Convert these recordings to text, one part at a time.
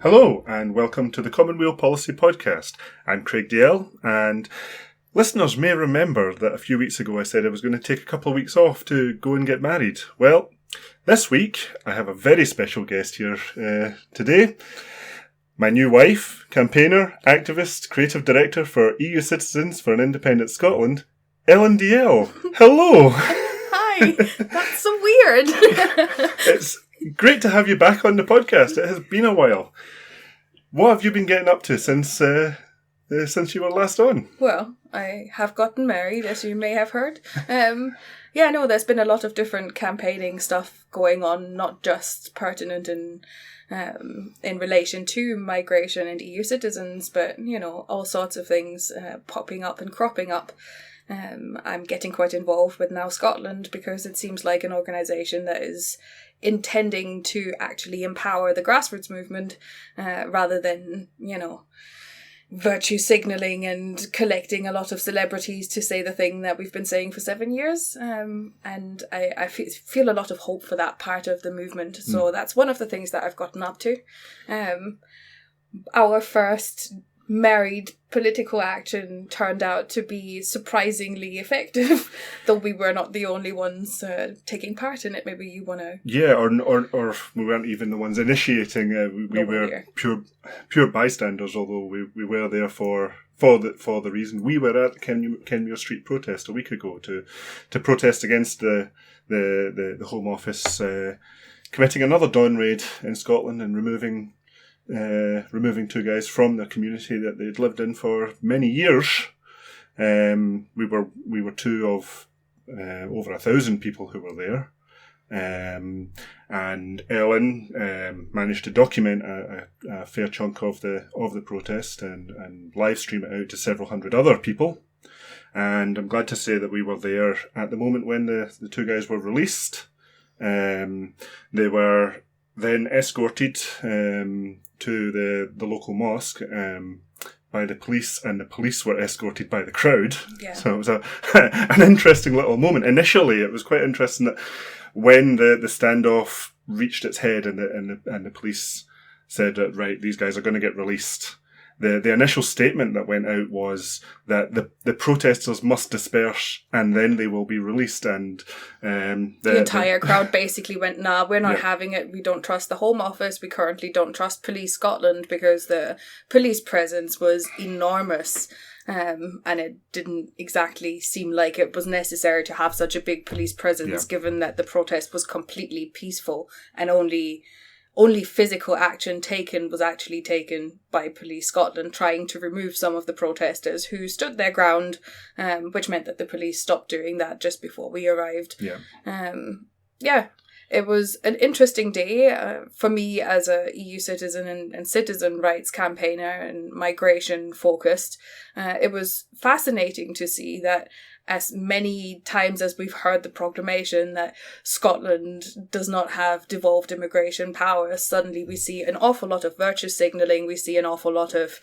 Hello, and welcome to the Weal Policy Podcast. I'm Craig DL, and listeners may remember that a few weeks ago I said I was going to take a couple of weeks off to go and get married. Well, this week I have a very special guest here today. My new wife, campaigner, activist, creative director for EU Citizens for an Independent Scotland, Ellen DL. Hello! Hi! That's so weird! It's great to have you back on the podcast. It has been a while. What have you been getting up to since you were last on? Well, I have gotten married, as you may have heard. There's been a lot of different campaigning stuff going on, not just pertinent in relation to migration and EU citizens, but, all sorts of things popping up and cropping up. I'm getting quite involved with Now Scotland because it seems like an organisation that is intending to actually empower the grassroots movement rather than, virtue signalling and collecting a lot of celebrities to say the thing that we've been saying for 7 years. And I feel a lot of hope for that part of the movement. So that's one of the things that I've gotten up to. Our first married political action turned out to be surprisingly effective, though we were not the only ones taking part in it. Maybe you want to... Yeah, or we weren't even the ones initiating. We were pure bystanders, although we were there for the reason. We were at the Kenmure Street protest a week ago to protest against the Home Office committing another dawn raid in Scotland and removing two guys from the community that they'd lived in for many years. We were two of over 1,000 people who were there, and Ellen managed to document a fair chunk of the protest and live stream it out to several hundred other people. And I'm glad to say that we were there at the moment when the two guys were released. They were then escorted to the local mosque by the police, and the police were escorted by the crowd. Yeah. So it was an interesting little moment. Initially, it was quite interesting that when the standoff reached its head and the police said that, right, these guys are going to get released, the initial statement that went out was that the protesters must disperse and then they will be released. And the entire crowd basically went, nah, we're not having it. We don't trust the Home Office. We currently don't trust Police Scotland because the police presence was enormous. And it didn't exactly seem like it was necessary to have such a big police presence, given that the protest was completely peaceful and only physical action was actually taken by Police Scotland, trying to remove some of the protesters who stood their ground, which meant that the police stopped doing that just before we arrived. It was an interesting day for me as a EU citizen and citizen rights campaigner and migration focused. It was fascinating to see that as many times as we've heard the proclamation that Scotland does not have devolved immigration powers, suddenly we see an awful lot of virtue signalling, we see an awful lot of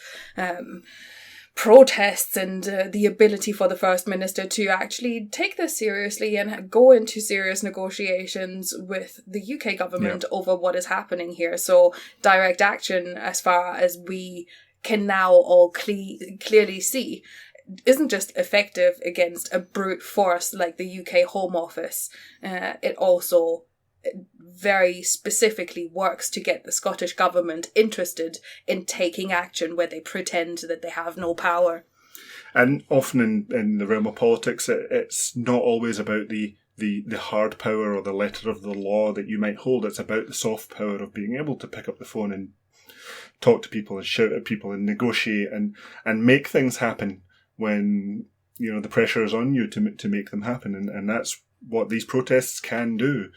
protests and the ability for the First Minister to actually take this seriously and go into serious negotiations with the UK government over what is happening here. So direct action, as far as we can now all clearly see, isn't just effective against a brute force like the UK Home Office. It also very specifically works to get the Scottish Government interested in taking action where they pretend that they have no power. And often in the realm of politics, it's not always about the hard power or the letter of the law that you might hold. It's about the soft power of being able to pick up the phone and talk to people and shout at people and negotiate and make things happen when the pressure is on you to make them happen, and that's what these protests can do.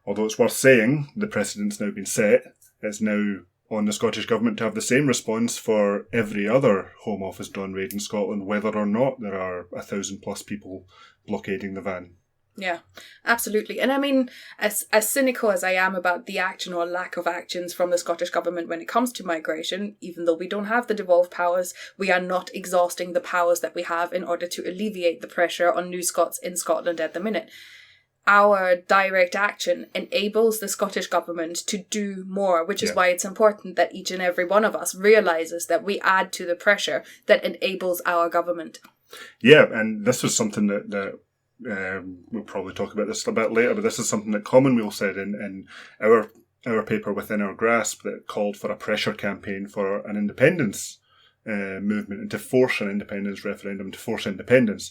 Although it's worth saying, the precedent's now been set. It's now on the Scottish Government to have the same response for every other Home Office dawn raid in Scotland, whether or not there are 1,000+ people blockading the van. Yeah, absolutely. And I mean, as cynical as I am about the action or lack of actions from the Scottish Government when it comes to migration, even though we don't have the devolved powers, we are not exhausting the powers that we have in order to alleviate the pressure on New Scots in Scotland at the minute. our direct action enables the Scottish Government to do more, which is why it's important that each and every one of us realises that we add to the pressure that enables our government. Yeah, and this was something that we'll probably talk about this a bit later, but this is something that Commonweal said in our paper Within Our Grasp, that called for a pressure campaign for an independence movement and to force an independence referendum, to force independence.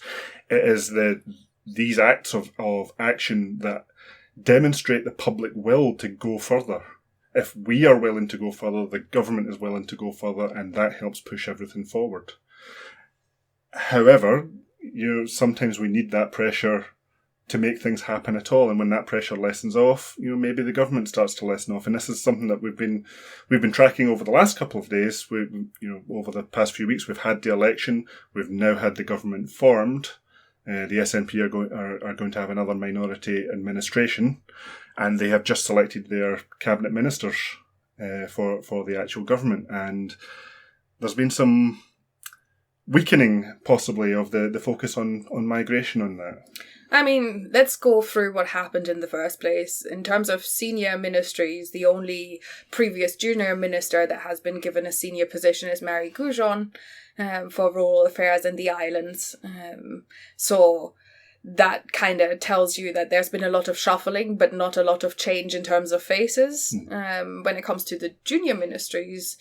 It is these acts of action that demonstrate the public will to go further. If we are willing to go further, the government is willing to go further, and that helps push everything forward. However, sometimes we need that pressure to make things happen at all, and when that pressure lessens off, maybe the government starts to lessen off. And this is something that we've been tracking over the last couple of days. Over the past few weeks, we've had the election. We've now had the government formed. The SNP are going to have another minority administration, and they have just selected their cabinet ministers for the actual government. And there's been some weakening, possibly, of the focus on migration on that. I mean, let's go through what happened in the first place. In terms of senior ministries, the only previous junior minister that has been given a senior position is Mary Goujon for rural affairs in the islands. So that kind of tells you that there's been a lot of shuffling, but not a lot of change in terms of faces. When it comes to the junior ministries,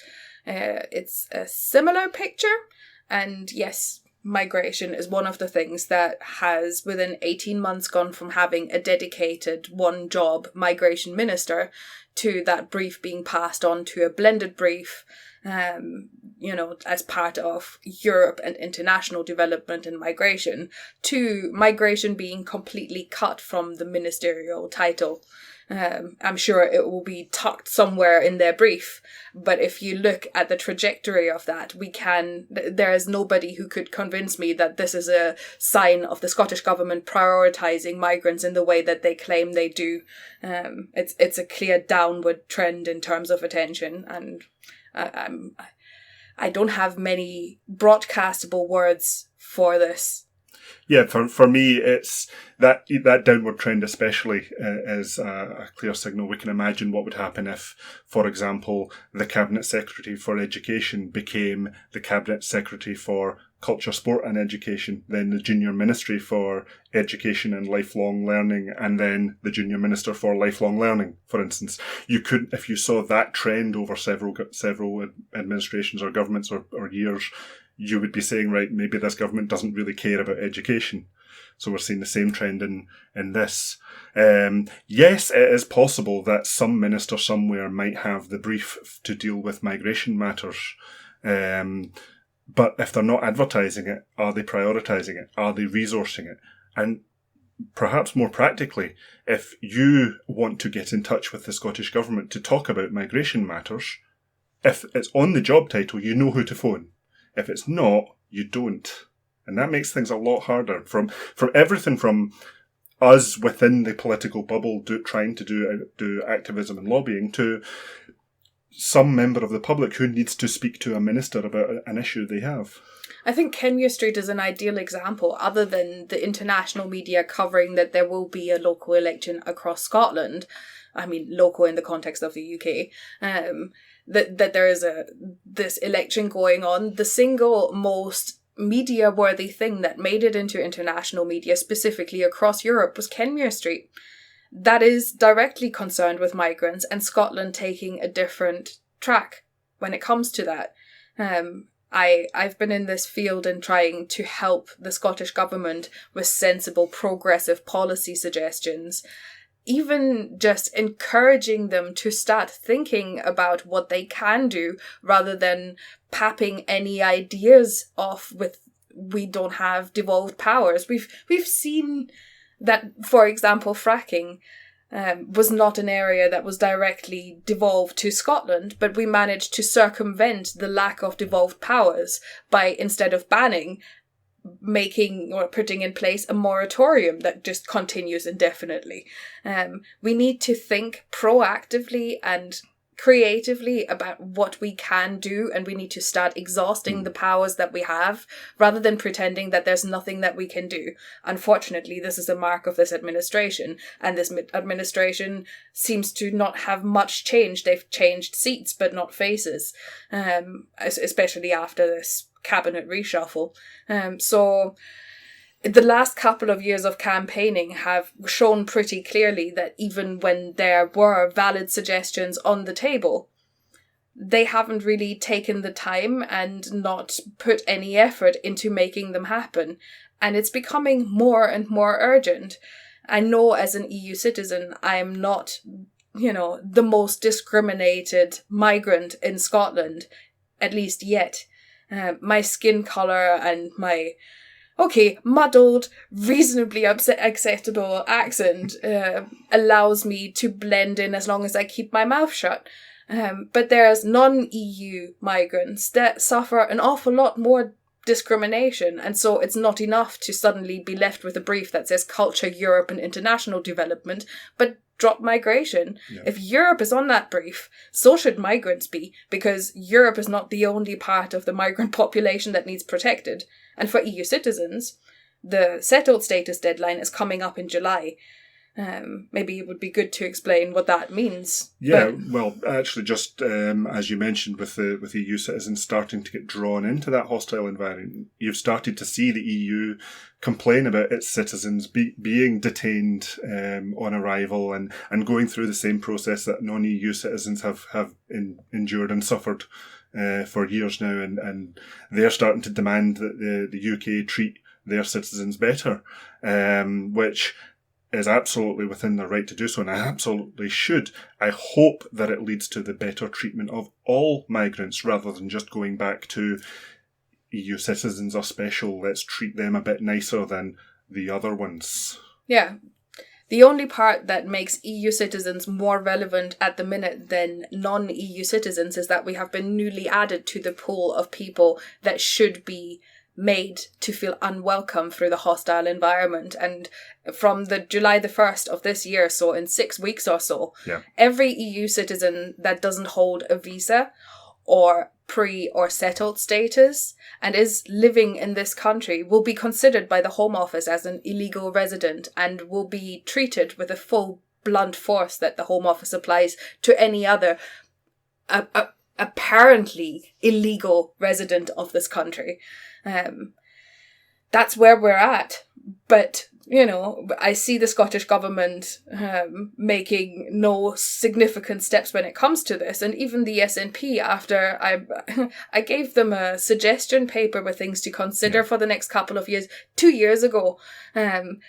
it's a similar picture. And yes, migration is one of the things that has, within 18 months, gone from having a dedicated one-job migration minister to that brief being passed on to a blended brief, as part of Europe and international development and migration, to migration being completely cut from the ministerial title. I'm sure it will be tucked somewhere in their brief, but if you look at the trajectory of that, there is nobody who could convince me that this is a sign of the Scottish Government prioritising migrants in the way that they claim they do. It's a clear downward trend in terms of attention, and I don't have many broadcastable words for this. Yeah, for me, it's that downward trend especially is a clear signal. We can imagine what would happen if, for example, the Cabinet Secretary for Education became the Cabinet Secretary for Culture, Sport and Education, then the Junior Ministry for Education and Lifelong Learning, and then the Junior Minister for Lifelong Learning, for instance. You could, if you saw that trend over several administrations or governments or years, you would be saying, right, maybe this government doesn't really care about education. So we're seeing the same trend in this. Yes, it is possible that some minister somewhere might have the brief to deal with migration matters. But if they're not advertising it, are they prioritising it? Are they resourcing it? And perhaps more practically, if you want to get in touch with the Scottish Government to talk about migration matters, if it's on the job title, you know who to phone. If it's not, you don't. And that makes things a lot harder. From everything from us within the political bubble trying to do activism and lobbying to some member of the public who needs to speak to a minister about an issue they have. I think Kenmure Street is an ideal example, other than the international media covering that there will be a local election across Scotland. I mean, local in the context of the UK. That there is this election going on. The single most media-worthy thing that made it into international media, specifically across Europe, was Kenmure Street. That is directly concerned with migrants and Scotland taking a different track when it comes to that. I've been in this field and trying to help the Scottish Government with sensible, progressive policy suggestions. Even just encouraging them to start thinking about what they can do rather than papping any ideas off with we don't have devolved powers. We've seen that, for example, fracking was not an area that was directly devolved to Scotland, but we managed to circumvent the lack of devolved powers by, instead of banning, making or putting in place a moratorium that just continues indefinitely. We need to think proactively and creatively about what we can do, and we need to start exhausting the powers that we have rather than pretending that there's nothing that we can do. Unfortunately, this is a mark of this administration, and this administration seems to not have much change. They've changed seats but not faces, especially after this cabinet reshuffle. So the last couple of years of campaigning have shown pretty clearly that even when there were valid suggestions on the table, they haven't really taken the time and not put any effort into making them happen. And it's becoming more and more urgent. I know as an EU citizen, I am not, the most discriminated migrant in Scotland, at least yet. My skin colour and my muddled, reasonably acceptable accent allows me to blend in as long as I keep my mouth shut. But there's non-EU migrants that suffer an awful lot more discrimination, and so it's not enough to suddenly be left with a brief that says culture, Europe and international development, but drop migration. Yeah. If Europe is on that brief, so should migrants be, because Europe is not the only part of the migrant population that needs protected. And for EU citizens, the settled status deadline is coming up in July. Maybe it would be good to explain what that means. Yeah, well, actually, just as you mentioned, with EU citizens starting to get drawn into that hostile environment, you've started to see the EU complain about its citizens being detained on arrival and going through the same process that non-EU citizens have endured and suffered for years now, and they're starting to demand that the UK treat their citizens better, which is absolutely within their right to do so, and I absolutely should. I hope that it leads to the better treatment of all migrants rather than just going back to EU citizens are special, let's treat them a bit nicer than the other ones. Yeah. The only part that makes EU citizens more relevant at the minute than non-EU citizens is that we have been newly added to the pool of people that should be made to feel unwelcome through the hostile environment. And from the July the 1st of this year, so in 6 weeks or so, every EU citizen that doesn't hold a visa or pre or settled status and is living in this country will be considered by the Home Office as an illegal resident and will be treated with a full blunt force that the Home Office applies to any other apparently illegal resident of this country. That's where we're at. But, I see the Scottish government making no significant steps when it comes to this. And even the SNP, after I gave them a suggestion paper with things to consider for the next couple of years, 2 years ago. And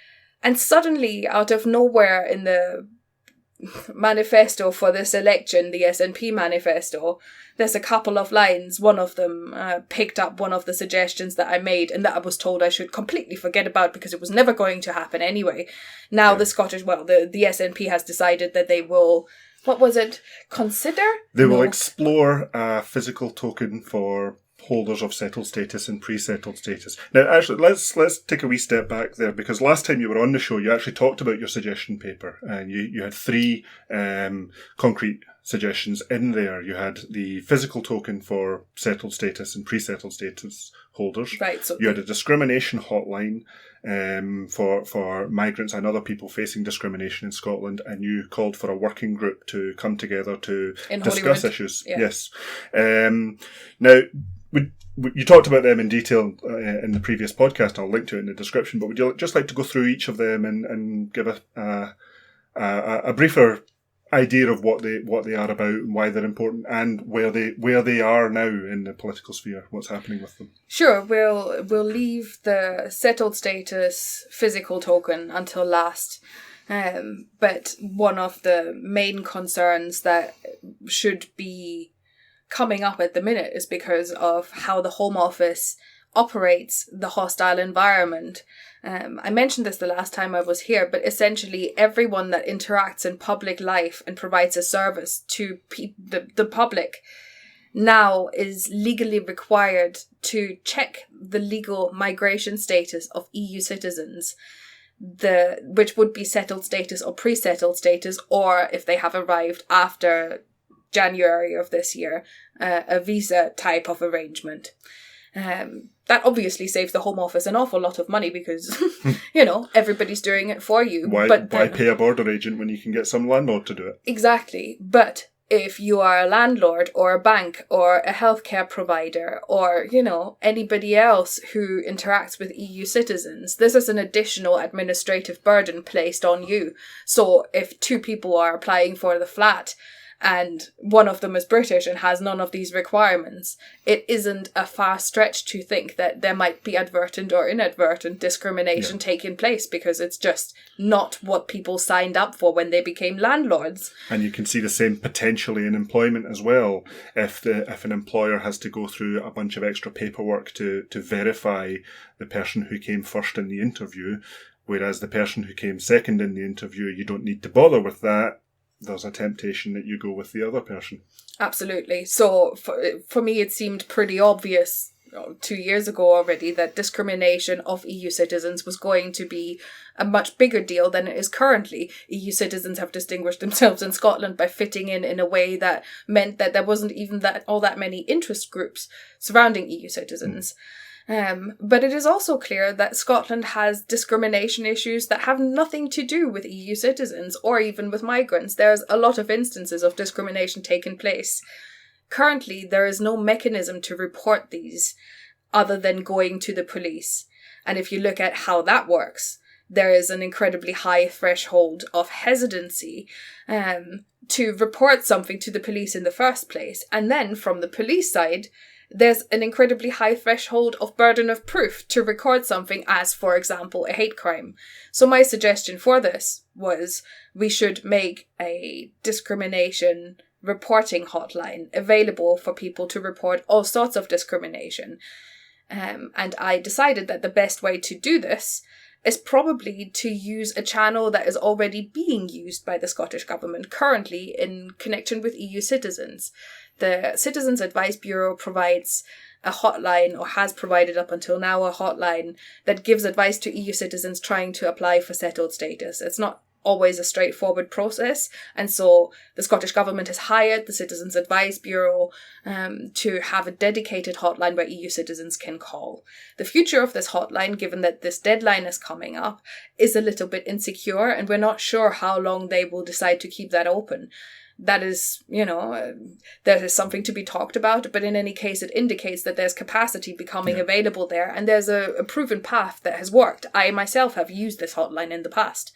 suddenly, out of nowhere in the manifesto for this election, the SNP manifesto, there's a couple of lines. One of them picked up one of the suggestions that I made and that I was told I should completely forget about because it was never going to happen anyway. Now the SNP has decided that they will, consider? They will explore a physical token for holders of settled status and pre-settled status. Now, actually, let's take a wee step back there, because last time you were on the show, you actually talked about your suggestion paper, and you had 3 concrete suggestions in there. You had the physical token for settled status and pre-settled status holders. Right. So you had a discrimination hotline for migrants and other people facing discrimination in Scotland, and you called for a working group to come together to discuss issues. Yeah. Yes. Now, you talked about them in detail in the previous podcast. I'll link to it in the description. But would you just like to go through each of them and give a briefer idea of what they are about and why they're important and where they are now in the political sphere? What's happening with them? Sure, we'll leave the settled status physical token until last. But one of the main concerns that should be coming up at the minute is because of how the Home Office operates the hostile environment. I mentioned this the last time I was here, but essentially everyone that interacts in public life and provides a service to the public now is legally required to check the legal migration status of EU citizens, which would be settled status or pre-settled status, or if they have arrived after January of this year, a visa type of arrangement. That obviously saves the Home Office an awful lot of money because, everybody's doing it for you. Why pay a border agent when you can get some landlord to do it? Exactly. But if you are a landlord or a bank or a healthcare provider or, anybody else who interacts with EU citizens, this is an additional administrative burden placed on you. So if two people are applying for the flat and one of them is British and has none of these requirements, it isn't a far stretch to think that there might be advertent or inadvertent discrimination taking place because it's just not what people signed up for when they became landlords. And you can see the same potentially in employment as well. If an employer has to go through a bunch of extra paperwork to verify the person who came first in the interview, whereas the person who came second in the interview, you don't need to bother with that, there's a temptation that you go with the other person. Absolutely. So for me, it seemed pretty obvious 2 years ago already that discrimination of EU citizens was going to be a much bigger deal than it is currently. EU citizens have distinguished themselves in Scotland by fitting in a way that meant that there wasn't even all that many interest groups surrounding EU citizens. But it is also clear that Scotland has discrimination issues that have nothing to do with EU citizens or even with migrants. There's a lot of instances of discrimination taking place. Currently, there is no mechanism to report these other than going to the police. And if you look at how that works, there is an incredibly high threshold of hesitancy to report something to the police in the first place. And then from the police side, there's an incredibly high threshold of burden of proof to record something as, for example, a hate crime. So my suggestion for this was we should make a discrimination reporting hotline available for people to report all sorts of discrimination. And I decided that the best way to do this is probably to use a channel that is already being used by the Scottish Government currently in connection with EU citizens. The Citizens Advice Bureau provides a hotline, or has provided up until now a hotline, that gives advice to EU citizens trying to apply for settled status. It's not always a straightforward process, and so the Scottish Government has hired the Citizens Advice Bureau to have a dedicated hotline where EU citizens can call. The future of this hotline, given that this deadline is coming up, is a little bit insecure, and we're not sure how long they will decide to keep that open. That is, there is something to be talked about, but in any case, it indicates that there's capacity becoming available there, and there's a proven path that has worked. I myself have used this hotline in the past.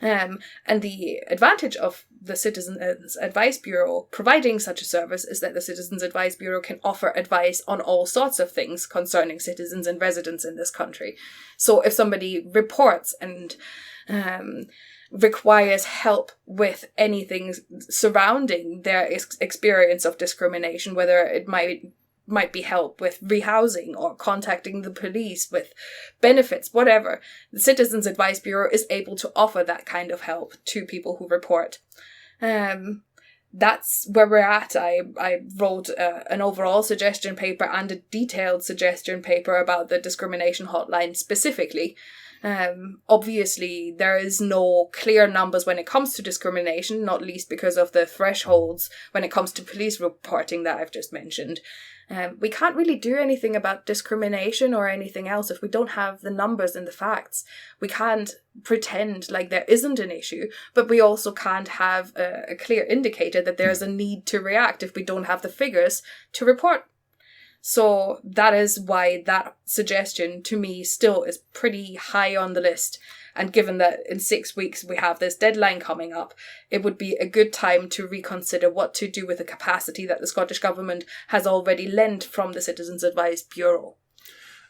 And the advantage of the Citizens Advice Bureau providing such a service is that the Citizens Advice Bureau can offer advice on all sorts of things concerning citizens and residents in this country. So if somebody reports and requires help with anything surrounding their experience of discrimination, whether it might be help with rehousing or contacting the police with benefits, whatever, the Citizens Advice Bureau is able to offer that kind of help to people who report. That's where we're at. I wrote an overall suggestion paper and a detailed suggestion paper about the discrimination hotline specifically. Obviously, there is no clear numbers when it comes to discrimination, not least because of the thresholds when it comes to police reporting that I've just mentioned. We can't really do anything about discrimination or anything else if we don't have the numbers and the facts. We can't pretend like there isn't an issue, but we also can't have a clear indicator that there's a need to react if we don't have the figures to report. So that is why that suggestion to me still is pretty high on the list. And given that in 6 weeks we have this deadline coming up, it would be a good time to reconsider what to do with the capacity that the Scottish Government has already lent from the Citizens Advice Bureau.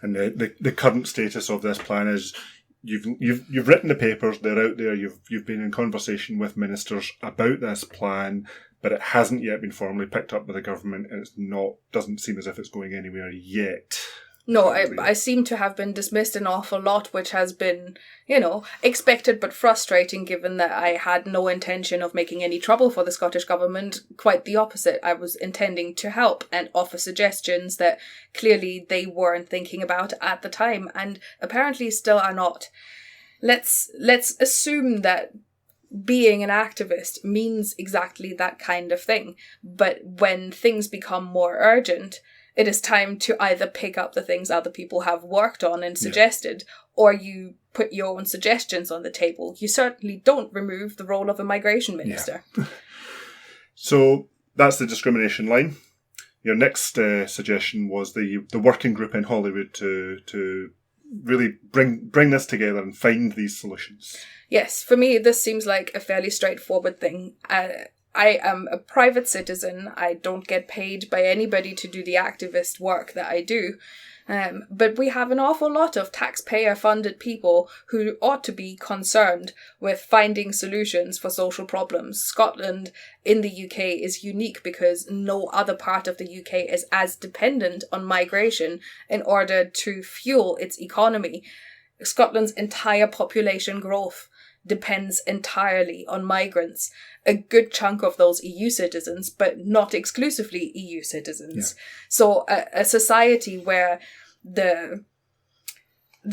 And the current status of this plan is you've written the papers, they're out there, you've been in conversation with ministers about this plan, but it hasn't yet been formally picked up by the government, and doesn't seem as if it's going anywhere yet. No, I seem to have been dismissed an awful lot, which has been, expected but frustrating given that I had no intention of making any trouble for the Scottish Government. Quite the opposite. I was intending to help and offer suggestions that clearly they weren't thinking about at the time, and apparently still are not. Let's assume that being an activist means exactly that kind of thing. But when things become more urgent, it is time to either pick up the things other people have worked on and suggested, or you put your own suggestions on the table. You certainly don't remove the role of a migration minister. Yeah. So that's the discrimination line. Your next suggestion was the working group in Holyrood to really bring this together and find these solutions. Yes, for me, this seems like a fairly straightforward thing. I am a private citizen. I don't get paid by anybody to do the activist work that I do. But we have an awful lot of taxpayer-funded people who ought to be concerned with finding solutions for social problems. Scotland in the UK is unique because no other part of the UK is as dependent on migration in order to fuel its economy. Scotland's entire population growth depends entirely on migrants. A good chunk of those EU citizens, but not exclusively EU citizens. Yeah. So a society where the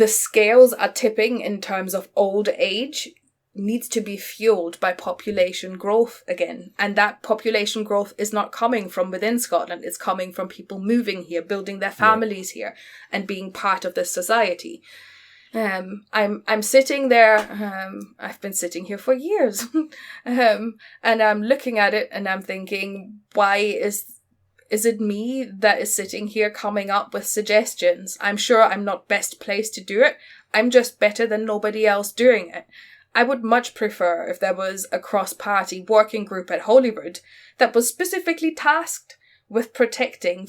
scales are tipping in terms of old age needs to be fueled by population growth again. And that population growth is not coming from within Scotland. It's coming from people moving here, building their families here, and being part of this society. I'm sitting there, I've been sitting here for years, and I'm looking at it and I'm thinking, why is it me that is sitting here coming up with suggestions? I'm sure I'm not best placed to do it. I'm just better than nobody else doing it. I would much prefer if there was a cross-party working group at Holyrood that was specifically tasked with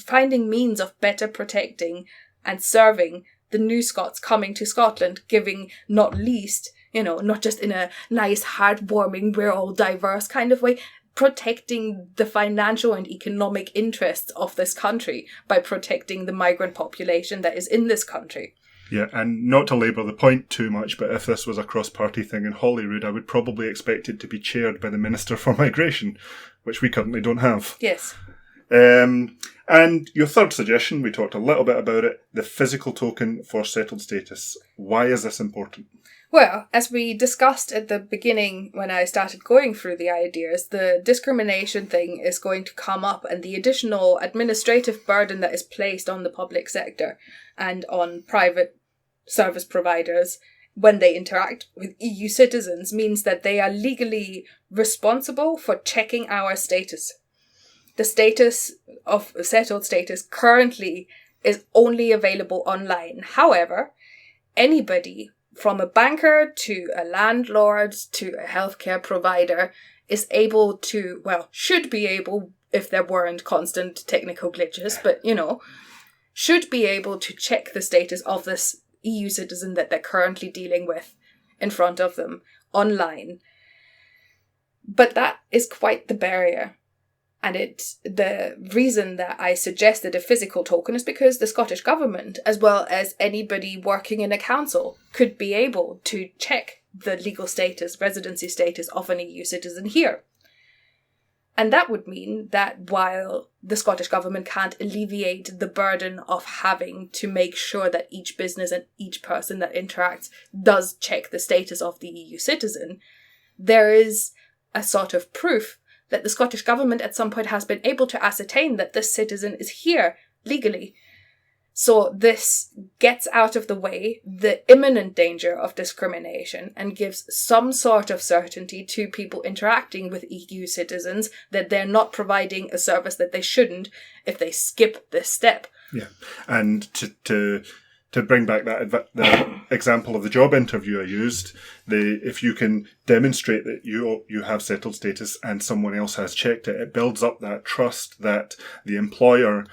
finding means of better protecting and serving the new Scots coming to Scotland, giving not least, not just in a nice, heartwarming, we're all diverse kind of way, protecting the financial and economic interests of this country by protecting the migrant population that is in this country. Yeah, and not to labour the point too much, but if this was a cross-party thing in Holyrood, I would probably expect it to be chaired by the Minister for Migration, which we currently don't have. Yes. And your third suggestion, we talked a little bit about it, the physical token for settled status. Why is this important? Well, as we discussed at the beginning when I started going through the ideas, the discrimination thing is going to come up, and the additional administrative burden that is placed on the public sector and on private service providers when they interact with EU citizens means that they are legally responsible for checking our status. The status of settled status currently is only available online. However, anybody from a banker to a landlord to a healthcare provider is able to, should be able, if there weren't constant technical glitches, but, should be able to check the status of this EU citizen that they're currently dealing with in front of them online. But that is quite the barrier. And the reason that I suggested a physical token is because the Scottish Government, as well as anybody working in a council, could be able to check the legal status, residency status of an EU citizen here. And that would mean that while the Scottish Government can't alleviate the burden of having to make sure that each business and each person that interacts does check the status of the EU citizen, there is a sort of proof that the Scottish Government at some point has been able to ascertain that this citizen is here legally. So this gets out of the way the imminent danger of discrimination and gives some sort of certainty to people interacting with EU citizens that they're not providing a service that they shouldn't if they skip this step. Yeah, and to bring back that example of the job interview I used, if you can demonstrate that you have settled status and someone else has checked it, it builds up that trust that the employer,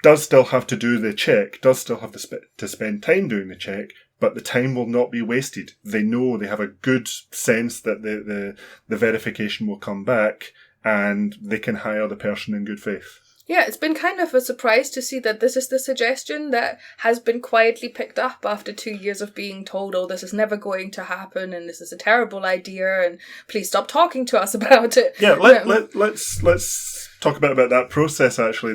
does still have to do the check, does still have to spend time doing the check, but the time will not be wasted. They know, they have a good sense that the verification will come back and they can hire the person in good faith. Yeah, it's been kind of a surprise to see that this is the suggestion that has been quietly picked up after 2 years of being told, oh, this is never going to happen and this is a terrible idea and please stop talking to us about it. Yeah, let's talk a bit about that process actually.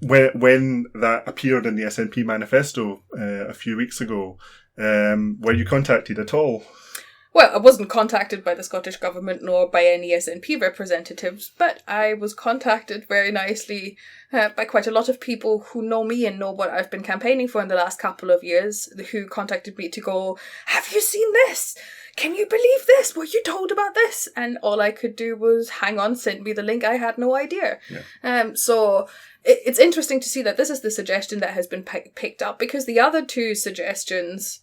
When that appeared in the SNP manifesto a few weeks ago, were you contacted at all? Well, I wasn't contacted by the Scottish Government nor by any SNP representatives, but I was contacted very nicely by quite a lot of people who know me and know what I've been campaigning for in the last couple of years, who contacted me to go, have you seen this? Can you believe this? Were you told about this? And all I could do was, hang on, send me the link. I had no idea. Yeah. So it's interesting to see that this is the suggestion that has been picked up, because the other two suggestions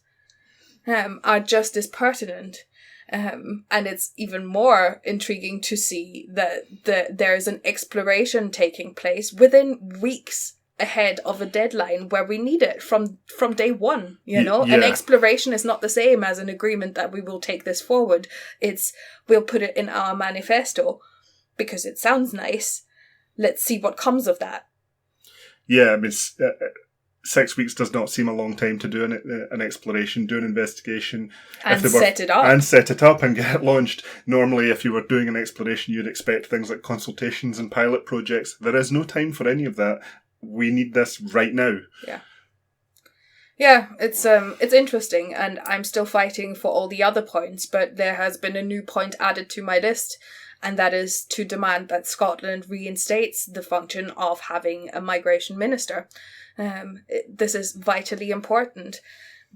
are just as pertinent. And it's even more intriguing to see that there's an exploration taking place within weeks ahead of a deadline where we need it from day one, you know? Yeah. An exploration is not the same as an agreement that we will take this forward. It's, we'll put it in our manifesto because it sounds nice. Let's see what comes of that. Yeah, I mean, 6 weeks does not seem a long time to do an exploration, do an investigation. And set it up. And set it up and get it launched. Normally, if you were doing an exploration, you'd expect things like consultations and pilot projects. There is no time for any of that. We need this right now. Yeah. Yeah, it's interesting, and I'm still fighting for all the other points, but there has been a new point added to my list, and that is to demand that Scotland reinstates the function of having a migration minister. This is vitally important.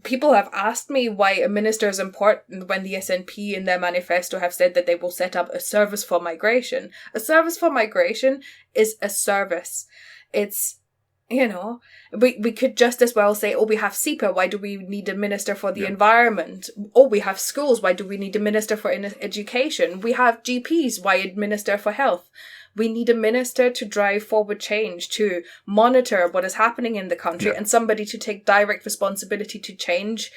People have asked me why a minister is important when the SNP in their manifesto have said that they will set up a service for migration. A service for migration is a service. It's, you know, we could just as well say, oh, we have SEPA, why do we need a minister for the environment? Oh, we have schools, why do we need a minister for education? We have GPs, why a minister for health? We need a minister to drive forward change, to monitor what is happening in the country, and somebody to take direct responsibility to change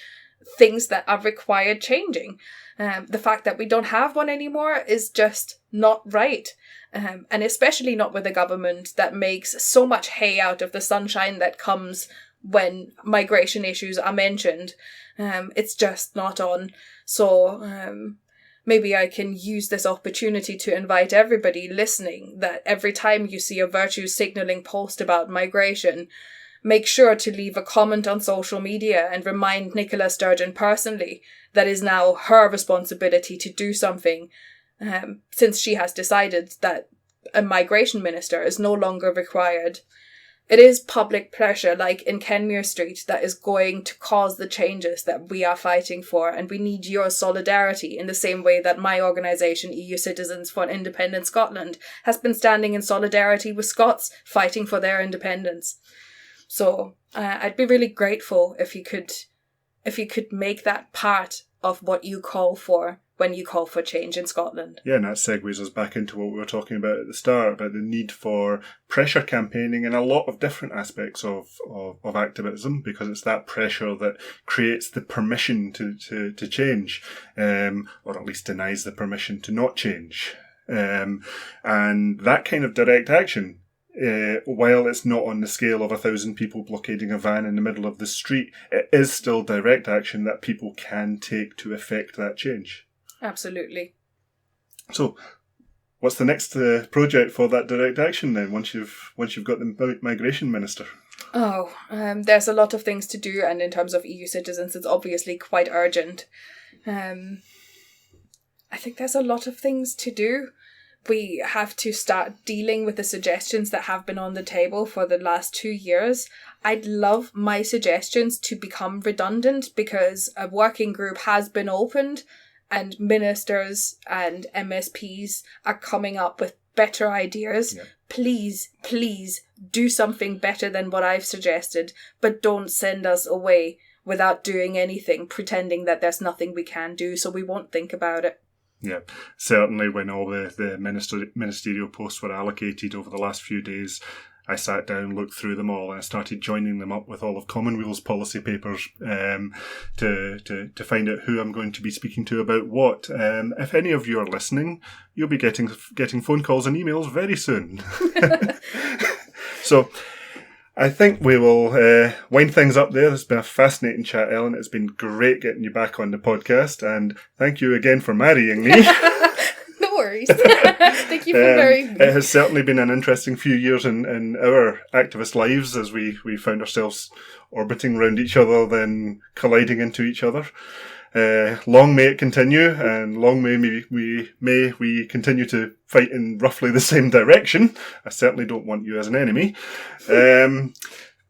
things that are required changing. The fact that we don't have one anymore is just not right. And especially not with a government that makes so much hay out of the sunshine that comes when migration issues are mentioned. It's just not on. So maybe I can use this opportunity to invite everybody listening that every time you see a virtue signalling post about migration, make sure to leave a comment on social media and remind Nicola Sturgeon personally that is now her responsibility to do something, since she has decided that a migration minister is no longer required. It is public pressure, like in Kenmure Street, that is going to cause the changes that we are fighting for, and we need your solidarity in the same way that my organisation, EU Citizens for an Independent Scotland, has been standing in solidarity with Scots fighting for their independence. So I'd be really grateful if you could make that part of what you call for when you call for change in Scotland. Yeah, and that segues us back into what we were talking about at the start, about the need for pressure campaigning in a lot of different aspects of activism, because it's that pressure that creates the permission to change, or at least denies the permission to not change. And that kind of direct action, while it's not on the scale of 1,000 people blockading a van in the middle of the street, it is still direct action that people can take to effect that change. Absolutely. So, what's the next project for that direct action then? Once you've got the migration minister. Oh, there's a lot of things to do, and in terms of EU citizens, it's obviously quite urgent. I think there's a lot of things to do. We have to start dealing with the suggestions that have been on the table for the last 2 years. I'd love my suggestions to become redundant, because a working group has been opened and ministers and MSPs are coming up with better ideas. Yeah. Please do something better than what I've suggested, but don't send us away without doing anything, pretending that there's nothing we can do, so we won't think about it. Yeah, certainly when all the ministerial posts were allocated over the last few days, I sat down, looked through them all, and I started joining them up with all of Commonweal's policy papers to find out who I'm going to be speaking to about what. If any of you are listening, you'll be getting phone calls and emails very soon. So I think we will wind things up there. It's been a fascinating chat, Ellen. It's been great getting you back on the podcast, and thank you again for marrying me. No worries. Thank you for marrying me. It has certainly been an interesting few years in our activist lives, as we found ourselves orbiting around each other, then colliding into each other. Long may it continue, and long may we continue to fight in roughly the same direction. I certainly don't want you as an enemy.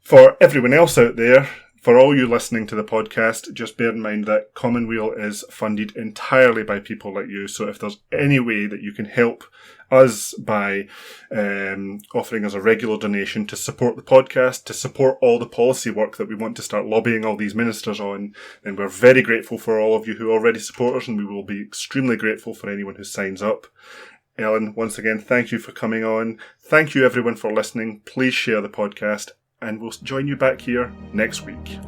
For everyone else out there, for all you listening to the podcast, just bear in mind that Common Weal is funded entirely by people like you. So if there's any way that you can help us by offering us a regular donation to support the podcast, to support all the policy work that we want to start lobbying all these ministers on, then we're very grateful for all of you who already support us, and we will be extremely grateful for anyone who signs up. Ellen, once again, thank you for coming on. Thank you everyone for listening. Please share the podcast, and we'll join you back here next week.